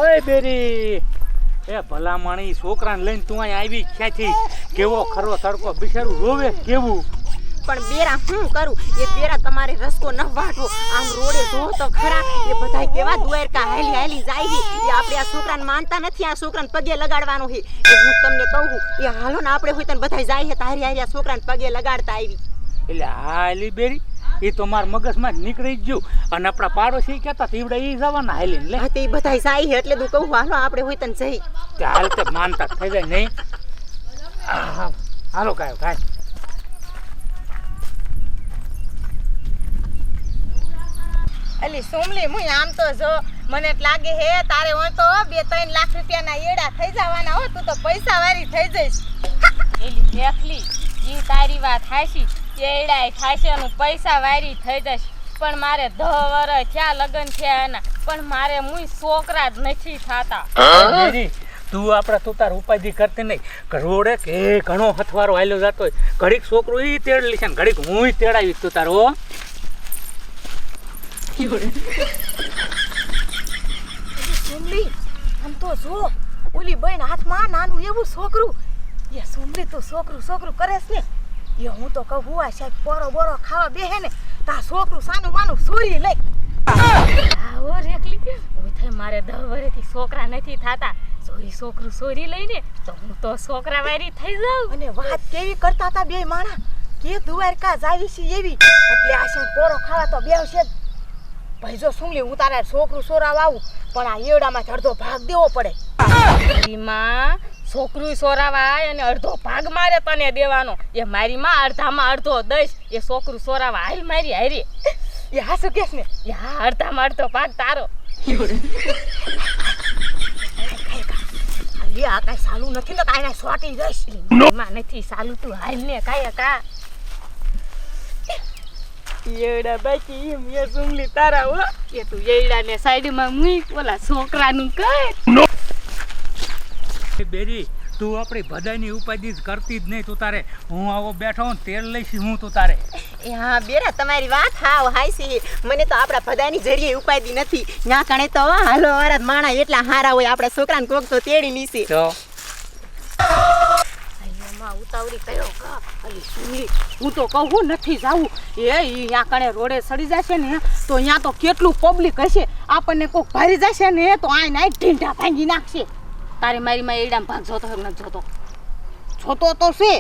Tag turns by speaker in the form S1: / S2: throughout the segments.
S1: અય બેરી એ ભલામણી છોકરાને લઈને તું અહીં આવી ક્યાંથી? કેવો ખરો તડકો બિચારું રોવે કેવું?
S2: પણ બેરા હું કરું? એ બેરા તમારે રસ્તો ન વાટવો. આમ રોડે જો તો ખરા એ બધાય કેવા દ્વારકા હાલી હાલી જાય છે. એ આપણે આ છોકરાને માનતા નથી. આ છોકરાને પગે લગાડવાનો છે. એ હું તમને કહું એ હાલો ને આપણે હોય તને બધાય જાય છે તારી હારી આ છોકરાને પગે લગાડતા આવી.
S1: એટલે હાલી બેરી એ તો મારા મગજમાં જ નીકળી જ ગયું. અને આપણા પાડોશી કહેતા તીવડે એ જવાના હાલીને લે.
S2: હા તે બધાય જાય છે એટલે તું કહું હાલો આપણે હોય તને જઈ.
S1: તે હાલ તે માનતા થઈ જાય નહીં. હાલો કાયો કાય.
S2: અલી સોમલી હું આમ તો જો મને લાગે હે તારે હોય તો 2-3 લાખ રૂપિયાના એડા થઈ જવાના હો. તું તો પૈસા વાળી થઈ જઈશ.
S3: એલી દેખલી ઈ તારી વાત હાસી. એડાય ખાશે અને પૈસા વાળી થઈ જશે. પણ મારે 10 વર્ષ ક્યાં લગન થયા એના પણ મારે મુઈ છોકરા જ નથી થતા.
S1: તું આપણે તું તાર ઉપાધિ કરતી નહીં. રોડે કે ઘણો હથવારો હાલ્યો જતો હોય. ઘડીક છોકરું ઈ તેડ લેશે ને ઘડીક હું તેડાવી તું તારો.
S2: સોમલી આમ તો જો ઓલી બેન હાથમાં નાનું એવું છોકરું. એ સોમલી તું છોકરું કરેસ ને. એ હું તો કહું આ સાહેબ બોરો ખાવા બેહે ને તા છોકરું સાનું માનું સોરી લઈ.
S3: આવો રેખલી ઓય થાય મારે 10 વર્ષથી છોકરા નથી થતા. સોરી છોકરું સોરી લઈને તો હું તો છોકરા વાળી થઈ જાઉં.
S2: અને વાત કેવી કરતા હતા બે માણા કે દ્વારકા જાવી છે એવી. એટલે આ સાહેબ બોરો ખાવા તો બેવશે જ. ભાઈ જો સુમલી હું તારા છોકરું સોરાવા આવું પણ આ એવડામાં અડધો ભાગ દેવો પડે.
S3: મારી માં છોકરું સોરાવા અને અડધો ભાગ મારે તને દેવાનો. એ મારી માં અડધામાં અડધો દઈશ. એ છોકરું સોરાવા હાલ મારી હારી.
S2: એ હાસુ કેસ ને
S3: એ હા અડધામાં અડધો ભાગ તારો.
S2: લે આ કાંઈ સાલું નથી ને કાંઈ સોટી જઈશ.
S3: માં નથી સાલું તું હાલ ને કાંઈ કા એડા બાકી એમ એ સુમલી તારા હો. એ તું એડા ને સાઈડમાં મૂક ઓલા છોકરાનું કર.
S1: બેરી તું આપણી બધાની ઉપાધિ કરતી જ નહીં. તું તારે હું આવો બેઠો ને તેલ લઈશ હું તું તારે.
S2: એ હા બેરા તમારી વાત હાવ હાસી. મને તો આપણા બધાની જરીએ ઉપાધિ નથી. ના કણે તો હાલો વાળા માણા એટલા હારા હોય આપણા છોકરાને કોક તો તેડી લીશે.
S1: તો
S3: ઉતાવળી કયો કા અલી સુમલી હું તો કહું નથી જાવું. એ અહીંયા કણે રોડે સડી જશે ને તો અહીંયા તો કેટલું પબ્લિક હશે. આપણને કોક ભારી જશે ને તો આ નાઈ ઢીંઢા ભાંગી નાખશે. તારે મારી માં એડામ ભાગ જોતો હે ન જોતો? જોતો તો છે.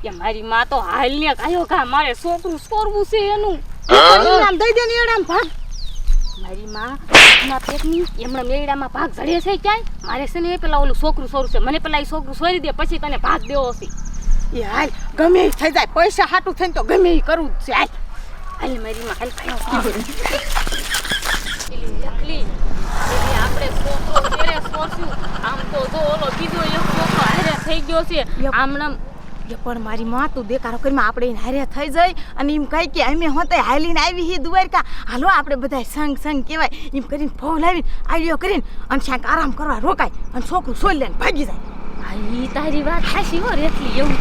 S3: કે મારી માં તો હાલ ને કાયો કા મારે છોકરું સોરવું છે એનું. નામ દઈ દે ને એડામ ભાગ. મારી માં ના પેટની એમણે મેડામાં ભાગ જડે છે ક્યાંય? મારે છે ને પેલા ઓલું છોકરું સોરું છે. મને પેલા એ છોકરું સોરી દે પછી તને ભાગ દેવો છે.
S2: એ હાલ ગમે એ થઈ જાય પૈસા હાટું થઈને તો ગમે એ કરવું જ છે. હાલ
S3: હાલ મારી માં હાલ કાયો પેલી લખલી એટલે આપણે છોકરો તેરે સોરશું. આમ તો જો ઓલો બીજો એક છોકરો હારે થઈ ગયો છે. આમનામ
S2: એ પણ મારી માં તું દેખાડો કરીમાં આપણે એને હારે થઈ જાય અને એમ કહી કે અમે હોતે હાલીને આવી હી દ્વારકા હાલો આપણે બધા સંગ કહેવાય એમ કરીને ફોન લાવીને આઈડિયો કરીને અને શાક આરામ કરવા રોકાય અને છોકરું સોઈ લઈને ભાગી જાય.
S3: ઈ તારી વાત હાચી હો રેખલી. એવું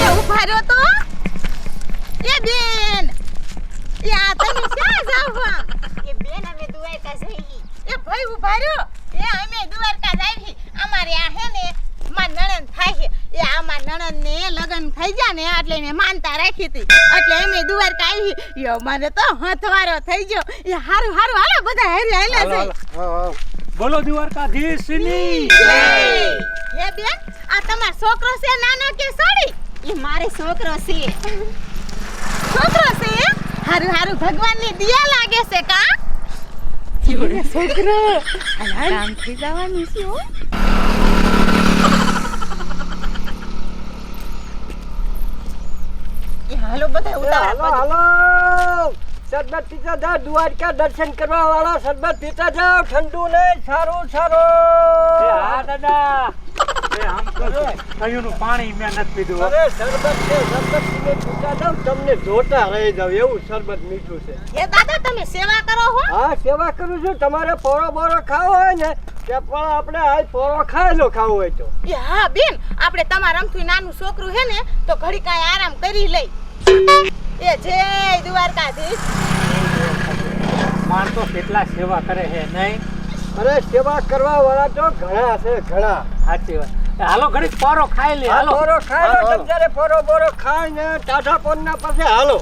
S2: એ ઉભા રહ્યો તો એ બેન એ આ તમે ક્યાં જાવ? એ બેન અમે દ્વારકા જઈ. એ ભાઈ ઉભા રહ્યો. એ અમે દ્વારકા જાવી. અમારે આ હે ને માં નણંદ થાય છે. એ આમાં નણંદ ને લગન થઈ ગયા ને એટલે મેં માનતા રાખી હતી એટલે અમે દ્વારકા આવી. યો મને તો હથવારો થઈ ગયો. એ હારું હાલો બધા હારી હાલ્યા છે.
S1: બોલો દ્વારકાધીશની
S2: જય. એ બેન આ તમારો છોકરો છે નાનો કે સોડી? એ મારે છોકરો છે. છોકરો છે? હારું ભગવાનની દિયા લાગે છે કા? છોકરો
S3: કામ થઈ જવાનું છે હો.
S2: હાલો બધા ઉતાવળ
S4: હાલો સરબત પીતા જાઓ. દ્વારકા દર્શન કરવા વાળા સરબત પીતા જાઓ. ઠંડુ નહીં સારું.
S1: હા દાદા એ આમ કરો કયુંનું પાણી મેં નથી પીધું.
S4: અરે સરબત છે. સરબત પીને પીતા જાઓ. તમને જોતા રહી જાવ એવું સરબત મીઠું છે.
S2: એ દાદા તમે સેવા કરો હો?
S4: હા સેવા કરું છું. તમારે પોરો ખાવો હોય ને કે પણ આપણે હાલ પોરો ખાયેલો ખાવો હોય તો.
S2: એ હા બેન આપણે તમારા રમથી નાનું છોકરું હે ને તો ઘડી કાંઈ આરામ કરી લઈ. એ જય દ્વારકાધીશ.
S1: માણસો કેટલા સેવા કરે છે નહીં?
S4: અરે સેવા કરવા વાળા તો ઘણા છે ઘણા.
S1: સાચી વાત. હાલો ઘડીક પોરો ખાઈ લે.
S4: આ
S1: હાલો
S4: પોરો ખાય ને તમારે પોરો બોરો ખાઈને ટાઢા પોરના પાસે હાલો.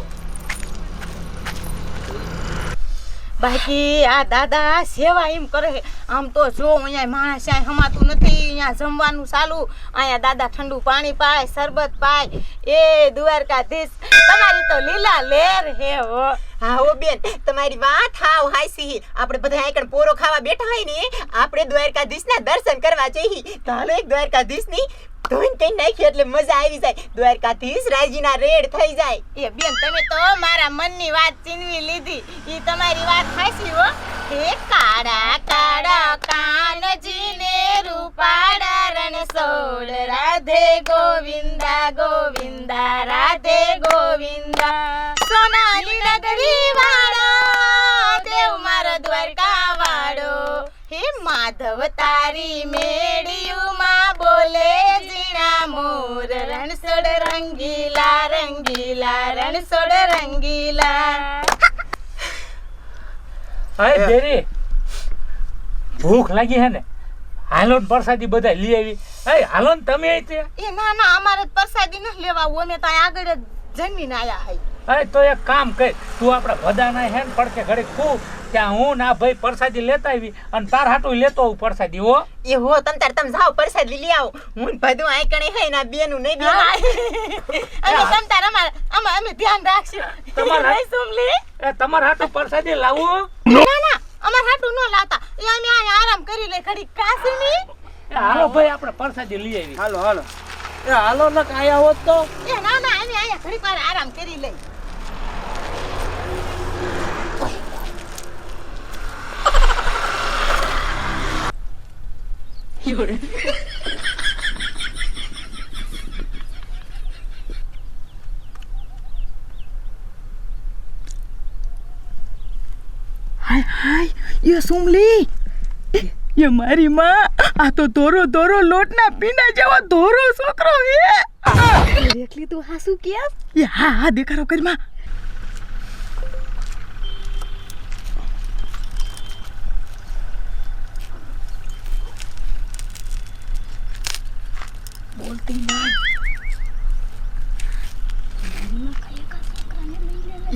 S3: બાકી આ દાદા સેવા એમ કરે છે. આમ તો જો અહીંયા માણસ અહીં હમાતું નથી. અહીંયા જમવાનું ચાલુ. અહીંયા દાદા ઠંડુ પાણી પાય, શરબત પાય. એ દ્વારકાધીશ તમારી તો લીલા લેર હે હો.
S2: હા હો બેન, તમારી વાત હાવ હાચી. આપણે બધા આઈકણ પોરો ખાવા બેઠા હોય ને, આપણે દ્વારકાધીશના દર્શન કરવા જઈએ. તો હાલો એક દ્વારકાધીશની ધોઈને કઈ નાખી એટલે મજા આવી જાય. દ્વારકાધીશ રાજીના રેડ થઈ જાય.
S3: એ બેન તમે તો મારા મનની વાત ચીનવી લીધી. ઈ તમારી વાત હાચી હો. હે કાળા કાળા કાનજીને રૂપાળા રણછોડ, રાધે ગોવિંદા ગોવિંદા રાધે ગોવિંદા. સોનાલી નગરી વાળા દેવ મારો દ્વારકા વાળો. હે માધવ તારી મેળિયુંમાં બોલે જીણા મોર, રણછોડ રંગીલા રંગીલા રણછોડ રંગીલા.
S1: અરે બેરી ભૂખ લાગી હે ને? હાલો ને પ્રસાદી બધા લઈ આવી. હાલો ને તમે અહીં તે.
S3: એ ના ના અમારે તો પ્રસાદી નથી લેવા આવું. અમે તો અહીં આગળ જ જમીને આયા હઈ.
S1: તો એક કામ કર, તું આપણે બધાના હે ને પડકે ઘડીક ખૂબ ત્યાં હું ના ભાઈ પ્રસાદી લેતા આવી અને તાર હાટું લેતો આવું પ્રસાદી હો.
S2: એ હો તમ જાઓ પ્રસાદ લઈ આવો. હું બધું આઈકણે હે ના બેનું નહીં બેન.
S3: અમે તમ તાર અમે ધ્યાન રાખશું.
S1: તમારા-
S3: નહીં સુમલી?
S1: તમારા હાટું પ્રસાદી લાવો.
S3: ના ના અમાર હાટું ન લાતા. એ અમે અહીં આરામ કરી લે ઘડી કાસમી.
S1: હાલો ભાઈ આપણે પ્રસાદી લઈ આવી.
S4: હાલો હાલો. એ હાલો ને કાયા હોત તો.
S3: એ ના ના અમે અહીંયા ઘડી વાર આરામ કરી લઈ. હાય હાય ये सुमली, ये मारी माँ आ तो दोरो लोटना पीना जेवा दोरो छोकरो है.
S2: એકલી તું હાસુ કે?
S3: ये हाँ हाँ देखा रो कर माँ. बोलती नहीं.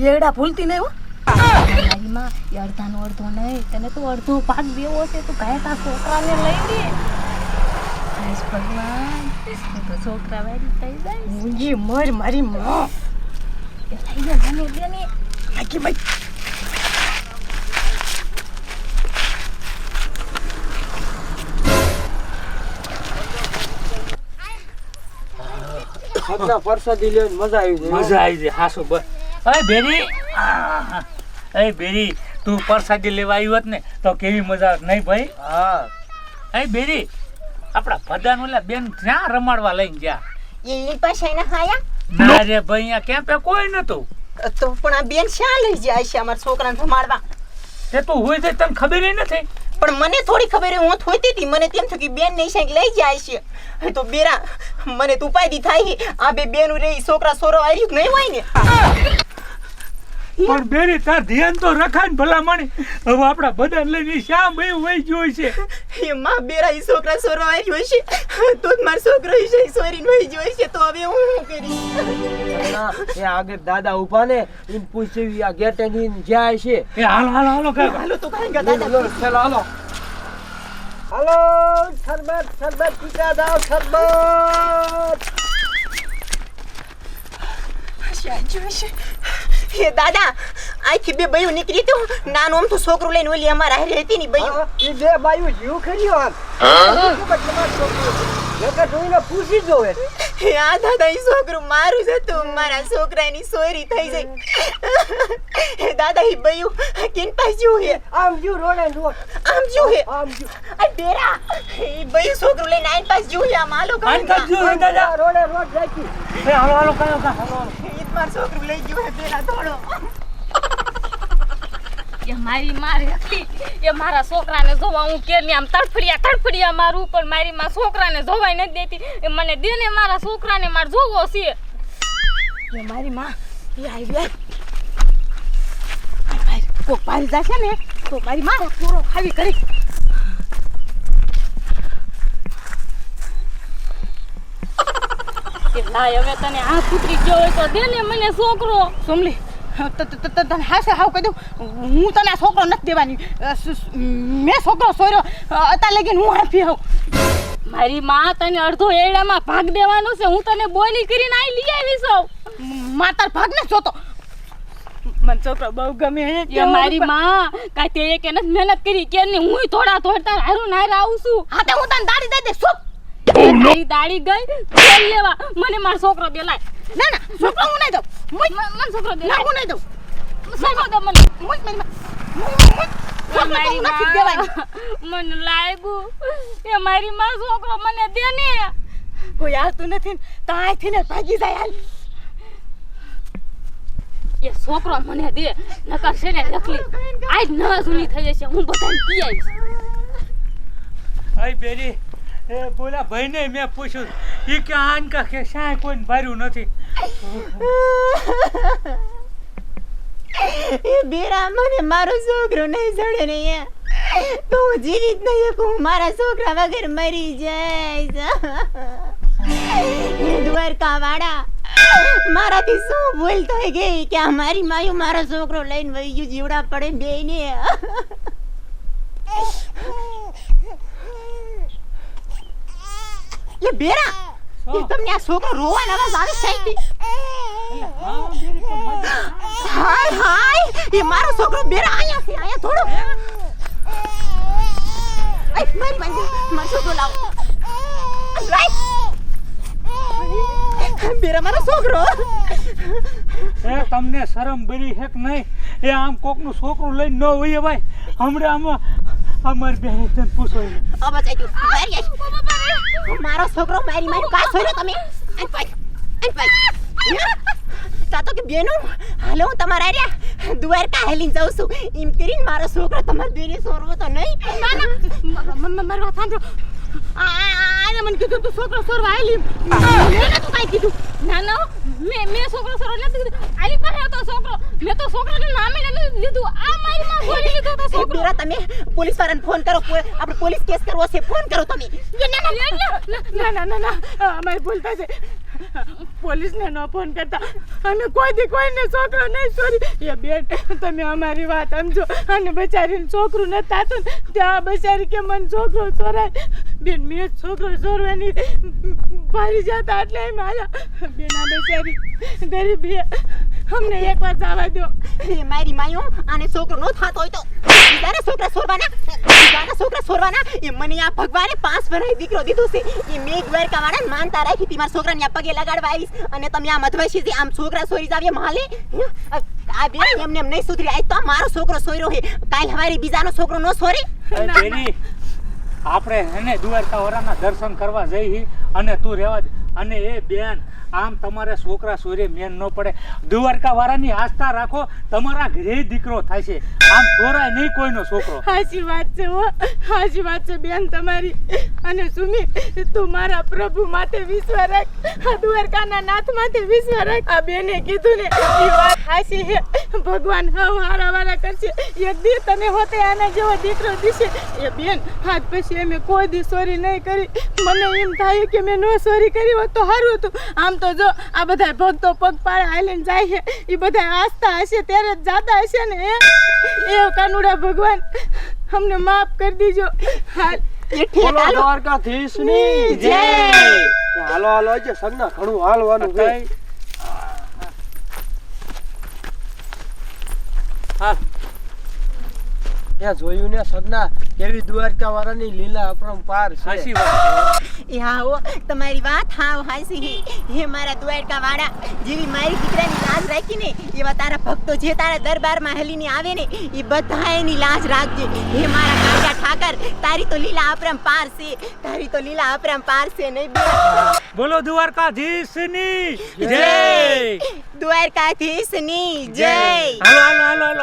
S3: येड़ा भूलती नहीं हो.
S5: મારી માં એ અડધાનો અડધો નહીં, તને તો અડધો ભાગ દેવો છે, તું કાંઈ તારા છોકરાને લઈ લે. બસ ભગવાન, હું તો છોકરા વાળી થઈ જાય.
S3: मुझे मर मारी माँ.
S5: એ થઈ જાય મને બેને.
S3: आगे भाई.
S4: આપણા પ્રસાદી લઈને મજા આવી જાય.
S1: મજા આવી જાય હાસો બસ. બેરી બેરી તું પ્રસાદી લેવા આવી હોત ને તો કેવી મજા આવત નહીં ભાઈ?
S4: હા.
S1: બેરી આપણા ભદાન ઓલા બેન ક્યાં રમાડવા લઈને ગયા?
S2: એની પાસે ના હાયા
S1: ના રે ભાઈ અહીંયા કેમ્પે કોઈ નતું.
S2: તો પણ આ બેન શા લઈ જાય છે અમારા છોકરાને રમાડવા?
S1: તે તું હોય તો તને ખબર નથી.
S2: પણ મને થોડી ખબર હોય, હું થોતી હતી. મને તેમ થયું કે બેન નહીં છે લઈ જાય છે. તો બેરા મને તું પાયદી થાય આ બે બેનું રે છોકરા સોરો આવ્યું નહીં હોય ને.
S1: પણ બેરી તાર ધ્યાન તો રખાય ને ભલા માણી. હવે આપણા બધાને લઈને શ્યામ ભાઈ વહી ગયો છે.
S2: એ માં બેરા ઈ છોકરા સોરો આવ્યો છે તો જ મારો છોકરો ઈ સોરીને વહી ગયો છે. તો હવે હું શું કરીશ?
S4: ના, એ આગળ દાદા ઉભા ને એમ પૂછ્યું આ ગેટે ની જાય છે.
S1: એ હાલો હાલો હાલો કાકા.
S2: હાલો તો કાંઈ દાદા.
S4: લો, ચાલો હાલો. હાલો શરબત શરબત પીતા જાઓ શરબત.
S2: હે દાદા આખી બે બયું નીકળી તો નાનું આમ તો છોકરું લઈને ઓલી અમારા હારે હતી ની બયું.
S4: હા, ઈ બે બાયું જીવ ખર્યો આમ. નકર જોઈને પૂછી જ જોવે.
S2: હે આ દાદા ઈ છોકરું મારું જ હતું. મારા છોકરાની સોરી થઈ જાય. હે દાદા ઈ બયું કેન પાસ જ્યું હે?
S4: આમ જીવ રોડે જો.
S2: આમ જ્યું હે?
S4: આમ જીવ.
S2: આ બેરા ઈ બયું છોકરું લઈને આઈન પાસ જ્યું હે. આમ હાલો
S1: આઈન પાસ જ્યું હે દાદા.
S4: રોડે રોડ રાખી.
S1: એ હાલો હાલો કાકા કાકા.
S2: ઈ મારું છોકરું લઈ ગયું હે બેરા થોડો.
S5: એ મારી માં રહેતી, એ મારા છોકરાને જોવા હું કેરની આમ તડફડિયા મારું, પણ મારી માં છોકરાને જોવાય નથી દેતી. એ મને દે ને મારા છોકરાને માર જોવો છે.
S3: ये मारी माँ ये आई कोक पारी जाशे ने તો મારી માં પૂરો ખાલી કરી. કે લાય હવે તને આ પુત્રી ગયો હોય તો દે ને મને છોકરો. સોમલી તને હાસે હાવ કહી દઉં, હું તને આ છોકરો નથી દેવાની. મેં છોકરો સોર્યો અત્યારે લગીને હું હાફી આવું. મારી માં તને અડધો એડામાં ભાગ દેવાનો છે. હું તને બોલી કરીને આ લઈ આવી છું. માતાર ભાગ ને જોતો મને છોકરો બહુ ગમે છે. મારી માં કાંઈ તે એક એને મહેનત કરી કે નહીં, હું થોડા થોડા હારું નાર આવું છું. હા તે હું તને દાડી દઈ દે. શું તારી દાડી ગઈ તેલ લેવા? મને મારો છોકરો દે. લાય. ના ના છોકરો હું નહીં દઉં. મને છોકરો દે. ના હું નહીં દઉં. છોકરો દે મને. મારી નથી દેવાની. મને લાગ્યું એ મારી માં છોકરો મને દે ને. કોઈ આવતું નથી ને તો અહીંથી ને ભાગી જાય. હાલ એ છોકરો મને દે, નકર છે ને નકલી આજ ન જૂની થઈ જશે. હું બધાને પી આવીશ.
S1: આઈ બેરી એ બોલા ભાઈને મેં પૂછ્યું ઈ કે આન કા કે શાય કોઈ ભર્યું નથી.
S2: એ બેરા મને મારો છોકરો નહીં જડે ને તો હું જીવિત નહીં શકું. મારા છોકરા વગર મરી જાય. દ્વારકા વાળા મારાથી શું ભૂલ થઈ ગઈ કે આ મારી માયું મારો છોકરો લઈને વહી ગયું. જીવડા પડે બે ને. એ બેરા એ તમને આ છોકરો રોવાનો અવાજ આવે છે? હાય હાય એ મારો છોકરો બેરા આયા છે. આયા થોડો મારી મારો છોકરો લાવો. બેરા મારો છોકરો.
S1: એ તમને શરમ બરી હે કે નહીં? એ આમ કોકનું છોકરું લઈને ન હોય ભાઈ. હમણાં આમાં અમારી બેન તને પૂછો
S2: અવાજ આવી ગયો. મારો છોકરો મારી મારું કા છોડ્યો તમે? તાતો કે બેનો હાલો હું તમારા આર્યા દ્વારકા હેલીને જાઉં છું. એમ કરીને મારો છોકરો તમારા બેને સોરવો તો નહીં. ના ના મારી વાત સાંભળો. આને મને કીધું તું છોકરો સોરવા આલી. મેં તું કાંઈ કીધું?
S3: ના ના મેં છોકરો સરો નથી કીધું. આલી પાસે હતો છોકરો. મેં તો છોકરાનું નામે નથી લીધું. આ મારી માં છોડી લીધો તો છોકરો.
S2: બેરા તમે પોલીસ વાળાને ફોન કરો. આપણે પોલીસ કેસ કરવો છે. ફોન કરો તમે.
S3: ના અમારી ભૂલ થશે. પોલીસને ન ફોન કરતા અને કોઈ કોઈને છોકરો નહીં ચોરી. એ બેન તમે અમારી વાત સમજો. અને બચારીને છોકરું નથી થતું ત્યાં બચારી કે મને છોકરો ચોરાય. બેન મેં છોકરો ચોરવાની ભારી જતા એટલે એમ આવ્યા. બેન આ બચારી ગરીબી અમને એક વાર જવા દો.
S2: મારી માયો આને છોકરો નો થાતો હોય તો બીજાના છોકરા સોરવાના. એ મને આ ભગવાને 5 વર્ષ દીકરો દીધો છે. એ મેં દ્વારકા વાળાને માનતા રાખી હતી મારા છોકરાને આ પગે લગાડવા આવીશ. અને તમે આ મધવશી આમ છોકરા સોરી જાવ એમ હાલે? આ બે એમને એમ નહીં સુધરી. આજ તો મારો છોકરો સોર્યો છે. કાલ હવારે બીજાનો છોકરો નો સોરે.
S1: બેરી આપણે એને દ્વારકા વાળાના દર્શન કરવા જઈ અને તું રહેવા દે. અને એ બેન આમ તમારે છોકરા સોરે મેન ન પડે. દ્વારકા વાળાની આસ્થા રાખો. તમારા ઘરે દીકરો થાય છે. આમ ચોરાય નહીં કોઈનો છોકરો.
S3: સાચી વાત છે હો. સાચી વાત છે બેન તમારી. અને સુમી તું મારા પ્રભુ માથે વિશ્વાસ રાખ. આ દ્વારકાના નાથ માથે વિશ્વાસ રાખ. આ બેને કીધું ને એ વાત સાચી છે. ભગવાન હવ હારાવાળા કરશે. એક દી તને હોતે આના જેવો દીકરો દીશે. એ બેન હાથ પછી અમે કોઈ દી ચોરી નહીં કરી. મને એમ થાય કે મેં નો ચોરી કરી હોત તો સારું હતું. આમ તો જો આ બધા ભક્તો પગપાળા હાલીને જાય છે. એ બધા આસ્થા હશે ત્યારે જ જાતા હશે ને. એ કાનુડા ભગવાન અમને માફ કરી દીજો. હાલ
S4: બોલો દ્વારકાધીશની
S2: જય.
S4: હાલો હાલો જે સગના ઘણું હાલવાનું છે.
S1: હાલ
S4: ત્યાં જોયું ને સગના કેવી દ્વારકા વાળાની લીલા અપરંપાર છે.
S1: સાચી વાત
S2: એ હા હો તમારી વાત હાવ હાસી છે. હે મારા દ્વારકા વાળા જેવી મારી દીકરાની લાજ રાખીને એવા તારા ભક્તો જે તારા દરબારમાં હલીને આવે ને એ બધા એની લાજ રાખજે. હે મારા કાકા ઠાકર તારી તો લીલા અપરંપાર છે. નહીં
S1: બોલો દ્વારકાધીશની જય.
S2: દ્વારકાધીશની જય.
S1: હાલો હાલો હાલો હાલો